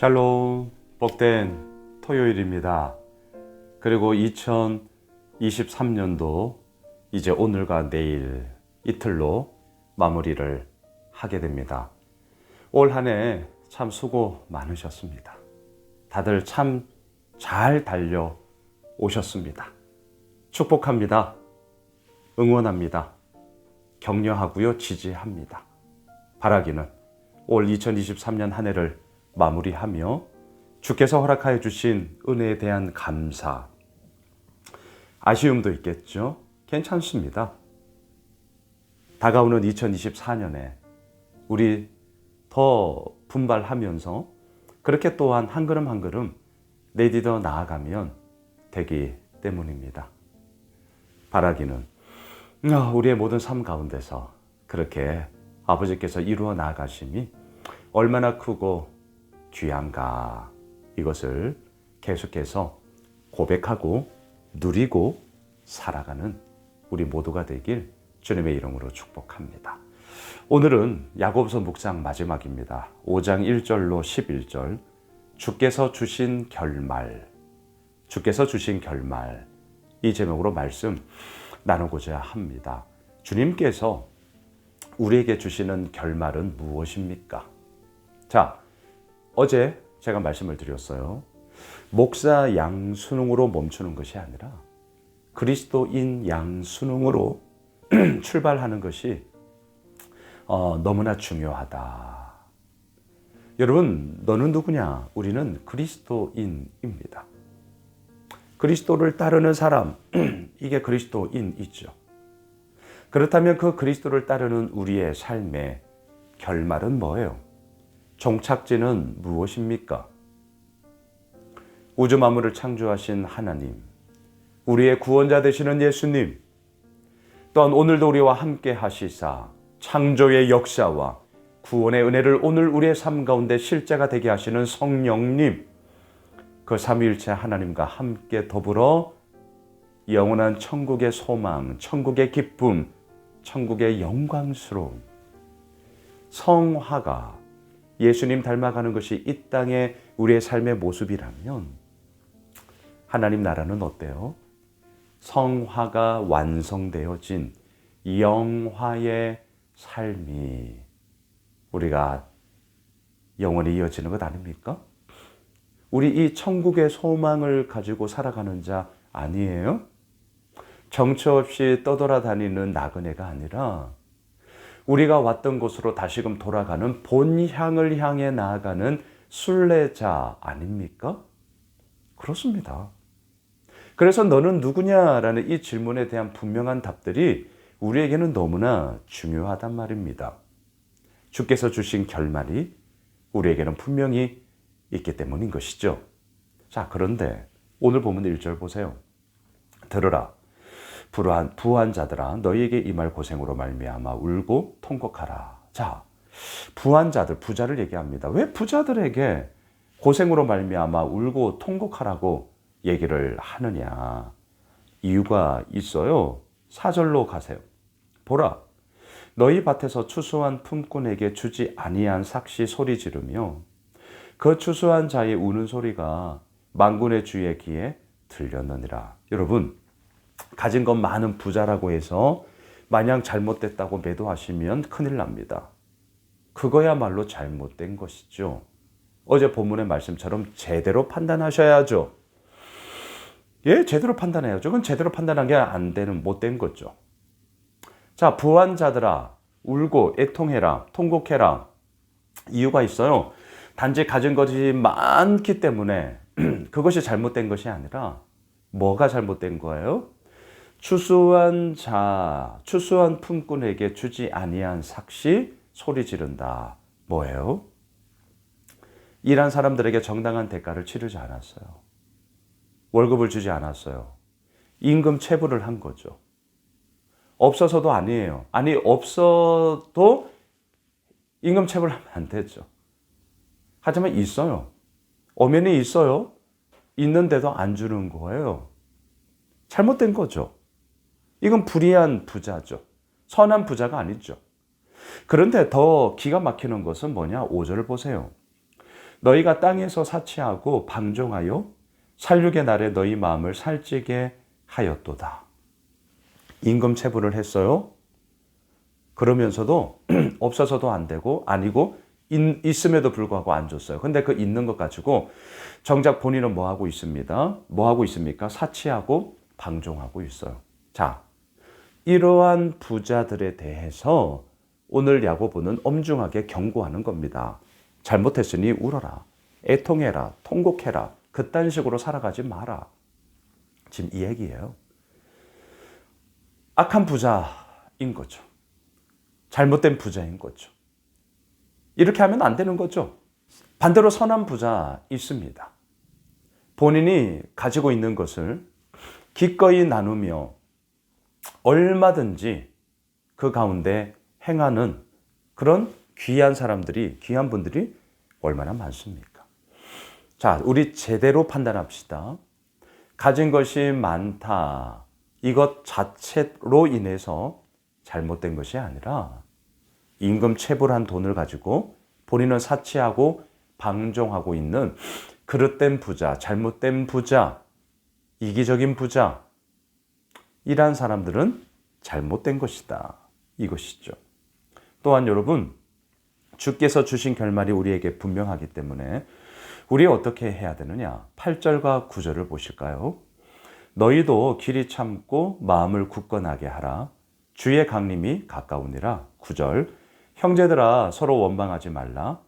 샬롬, 복된 토요일입니다. 그리고 2023년도 이제 오늘과 내일 이틀로 마무리를 하게 됩니다. 올 한 해 참 수고 많으셨습니다. 다들 참 잘 달려오셨습니다. 축복합니다. 응원합니다. 격려하고요, 지지합니다. 바라기는 올 2023년 한 해를 마무리하며 주께서 허락하여 주신 은혜에 대한 감사, 아쉬움도 있겠죠. 괜찮습니다. 다가오는 2024년에 우리 더 분발하면서 그렇게 또한 한 걸음 한 걸음 내디뎌 나아가면 되기 때문입니다. 바라기는 우리의 모든 삶 가운데서 그렇게 아버지께서 이루어 나아가심이 얼마나 크고 귀한가, 이것을 계속해서 고백하고 누리고 살아가는 우리 모두가 되길 주님의 이름으로 축복합니다. 오늘은 야고보서 묵상 마지막입니다. 5장 1절로 11절, 주께서 주신 결말, 주께서 주신 결말, 이 제목으로 말씀 나누고자 합니다. 주님께서 우리에게 주시는 결말은 무엇입니까? 자, 어제 제가 말씀을 드렸어요. 목사 양수능으로 멈추는 것이 아니라 그리스도인 양수능으로 출발하는 것이 너무나 중요하다. 여러분, 너는 누구냐? 우리는 그리스도인입니다. 그리스도를 따르는 사람, 이게 그리스도인이죠. 그렇다면 그 그리스도를 따르는 우리의 삶의 결말은 뭐예요? 종착지는 무엇입니까? 우주 만물을 창조하신 하나님, 우리의 구원자 되시는 예수님, 또한 오늘도 우리와 함께 하시사 창조의 역사와 구원의 은혜를 오늘 우리의 삶 가운데 실제가 되게 하시는 성령님, 그 삼위일체 하나님과 함께 더불어 영원한 천국의 소망, 천국의 기쁨, 천국의 영광스러움, 성화가 예수님 닮아가는 것이 이 땅의 우리의 삶의 모습이라면 하나님 나라는 어때요? 성화가 완성되어진 영화의 삶이 우리가 영원히 이어지는 것 아닙니까? 우리 이 천국의 소망을 가지고 살아가는 자 아니에요? 정처 없이 떠돌아다니는 나그네가 아니라 우리가 왔던 곳으로 다시금 돌아가는 본향을 향해 나아가는 순례자 아닙니까? 그렇습니다. 그래서 너는 누구냐라는 이 질문에 대한 분명한 답들이 우리에게는 너무나 중요하단 말입니다. 주께서 주신 결말이 우리에게는 분명히 있기 때문인 것이죠. 자, 그런데 오늘 보면 1절 보세요. 들으라. 부한 자들아, 너희에게 임할 고생으로 말미암아 울고 통곡하라. 자, 부한 자들, 부자를 얘기합니다. 왜 부자들에게 고생으로 말미암아 울고 통곡하라고 얘기를 하느냐? 이유가 있어요. 4절로 가세요. 보라, 너희 밭에서 추수한 품꾼에게 주지 아니한 삭시 소리 지르며 그 추수한 자의 우는 소리가 만군의 주의 귀에 들렸느니라. 여러분, 가진 것 많은 부자라고 해서 마냥 잘못됐다고 매도하시면 큰일 납니다. 그거야말로 잘못된 것이죠. 어제 본문의 말씀처럼 제대로 판단하셔야죠. 예, 제대로 판단해야죠. 그건 제대로 판단한 게 안 되는, 못된 거죠. 자, 부한 자들아, 울고 애통해라, 통곡해라. 이유가 있어요. 단지 가진 것이 많기 때문에 그것이 잘못된 것이 아니라 뭐가 잘못된 거예요? 추수한 품꾼에게 주지 아니한 삭시 소리 지른다. 뭐예요? 일한 사람들에게 정당한 대가를 치르지 않았어요. 월급을 주지 않았어요. 임금 체불을 한 거죠. 없어서도 아니에요. 아니, 없어도 임금 체불하면 안 되죠. 하지만 있어요. 엄연히 있어요. 있는데도 안 주는 거예요. 잘못된 거죠. 이건 불의한 부자죠. 선한 부자가 아니죠. 그런데 더 기가 막히는 것은 뭐냐? 5절을 보세요. 너희가 땅에서 사치하고 방종하여 살육의 날에 너희 마음을 살찌게 하였도다. 임금 체불을 했어요. 그러면서도 없어서도 안 되고 아니고 있음에도 불구하고 안 줬어요. 근데 그 있는 것 가지고 정작 본인은 뭐 하고 있습니다. 뭐 하고 있습니까? 사치하고 방종하고 있어요. 자, 이러한 부자들에 대해서 오늘 야고보는 엄중하게 경고하는 겁니다. 잘못했으니 울어라. 애통해라. 통곡해라. 그딴 식으로 살아가지 마라. 지금 이 얘기예요. 악한 부자인 거죠. 잘못된 부자인 거죠. 이렇게 하면 안 되는 거죠. 반대로 선한 부자 있습니다. 본인이 가지고 있는 것을 기꺼이 나누며 얼마든지 그 가운데 행하는 그런 귀한 사람들이, 귀한 분들이 얼마나 많습니까? 자, 우리 제대로 판단합시다. 가진 것이 많다. 이것 자체로 인해서 잘못된 것이 아니라 임금 체불한 돈을 가지고 본인은 사치하고 방종하고 있는 그릇된 부자, 잘못된 부자, 이기적인 부자, 이러한 사람들은 잘못된 것이다. 이것이죠. 또한 여러분, 주께서 주신 결말이 우리에게 분명하기 때문에 우리 어떻게 해야 되느냐? 8절과 9절을 보실까요? 너희도 길이 참고 마음을 굳건하게 하라. 주의 강림이 가까우니라. 9절. 형제들아 서로 원망하지 말라.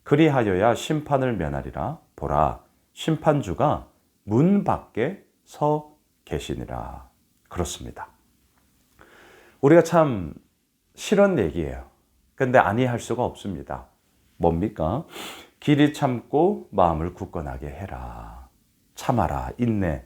그리하여야 심판을 면하리라. 보라, 심판주가 문 밖에 서 계시니라. 그렇습니다. 우리가 참 싫은 얘기예요. 근데 아니할 수가 없습니다. 뭡니까? 길이 참고 마음을 굳건하게 해라. 참아라. 인내.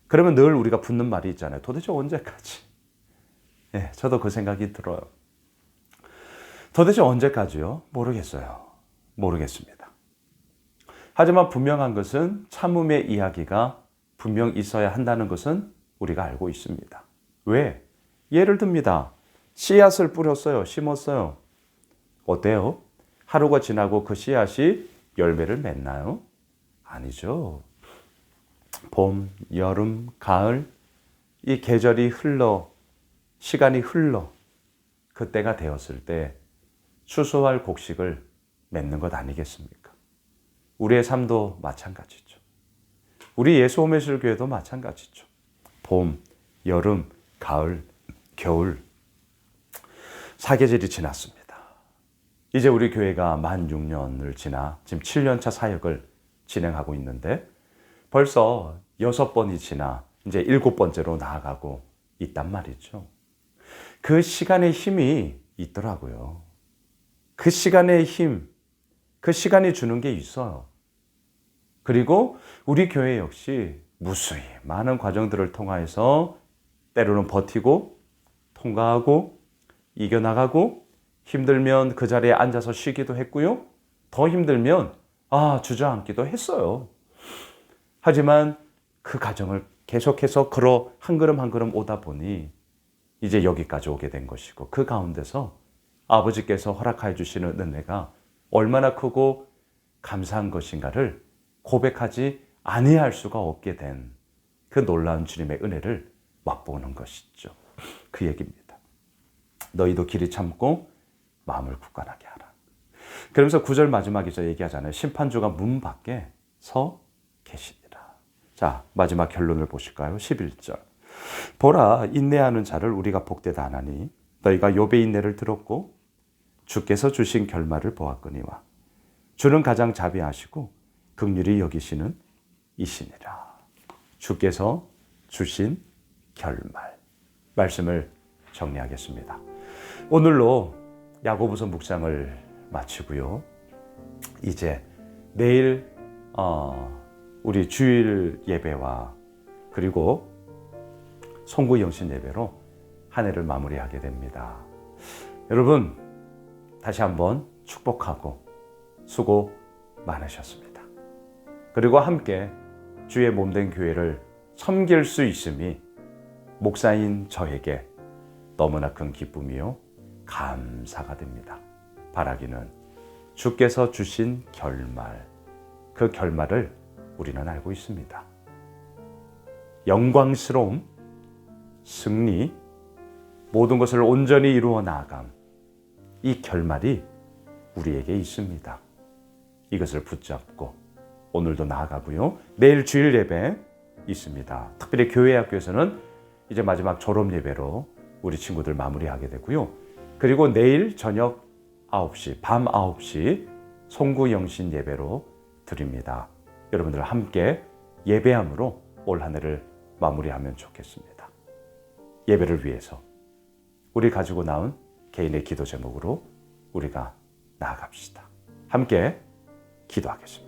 그러면 늘 우리가 붙는 말이 있잖아요. 도대체 언제까지? 예, 저도 그 생각이 들어요. 도대체 언제까지요? 모르겠어요. 모르겠습니다. 하지만 분명한 것은 참음의 이야기가 분명 있어야 한다는 것은 우리가 알고 있습니다. 왜? 예를 듭니다. 씨앗을 뿌렸어요. 심었어요. 어때요? 하루가 지나고 그 씨앗이 열매를 맺나요? 아니죠. 봄, 여름, 가을, 이 계절이 흘러, 시간이 흘러, 그때가 되었을 때 추수할 곡식을 맺는 것 아니겠습니까? 우리의 삶도 마찬가지죠. 우리 예수오메실교회도 마찬가지죠. 봄, 여름, 가을, 겨울, 사계절이 지났습니다. 이제 우리 교회가 만 6년을 지나 지금 7년차 사역을 진행하고 있는데 벌써 6번이 지나 이제 7번째로 나아가고 있단 말이죠. 그 시간의 힘이 있더라고요. 그 시간의 힘, 그 시간이 주는 게 있어요. 그리고 우리 교회 역시 무수히 많은 과정들을 통해서 때로는 버티고 통과하고 이겨나가고 힘들면 그 자리에 앉아서 쉬기도 했고요. 더 힘들면 주저앉기도 했어요. 하지만 그 과정을 계속해서 걸어 한 걸음 한 걸음 오다 보니 이제 여기까지 오게 된 것이고 그 가운데서 아버지께서 허락하여 주시는 은혜가 얼마나 크고 감사한 것인가를 고백하지 아니할 수가 없게 된 그 놀라운 주님의 은혜를 맛보는 것이죠. 그 얘기입니다. 너희도 길이 참고 마음을 굳건하게 하라. 그러면서 9절 마지막에서 얘기하잖아요. 심판주가 문 밖에 서 계시니라. 자, 마지막 결론을 보실까요? 11절. 보라, 인내하는 자를 우리가 복되다 하나니 너희가 욥의 인내를 들었고 주께서 주신 결말을 보았거니와 주는 가장 자비하시고 긍휼히 여기시는 이시니라. 주께서 주신 결말. 말씀을 정리하겠습니다. 오늘로 야고보서 묵상을 마치고요. 이제 내일 우리 주일 예배와 그리고 송구 영신 예배로 한 해를 마무리하게 됩니다. 여러분 다시 한번 축복하고 수고 많으셨습니다. 그리고 함께 주의 몸된 교회를 섬길 수 있음이 목사인 저에게 너무나 큰 기쁨이요 감사가 됩니다. 바라기는 주께서 주신 결말, 그 결말을 우리는 알고 있습니다. 영광스러움, 승리, 모든 것을 온전히 이루어 나아감, 이 결말이 우리에게 있습니다. 이것을 붙잡고 오늘도 나아가고요. 내일 주일 예배 있습니다. 특별히 교회 학교에서는 이제 마지막 졸업 예배로 우리 친구들 마무리하게 되고요. 그리고 내일 저녁 9시, 밤 9시 송구영신 예배로 드립니다. 여러분들 함께 예배함으로 올 한 해를 마무리하면 좋겠습니다. 예배를 위해서 우리 가지고 나온 개인의 기도 제목으로 우리가 나아갑시다. 함께 기도하겠습니다.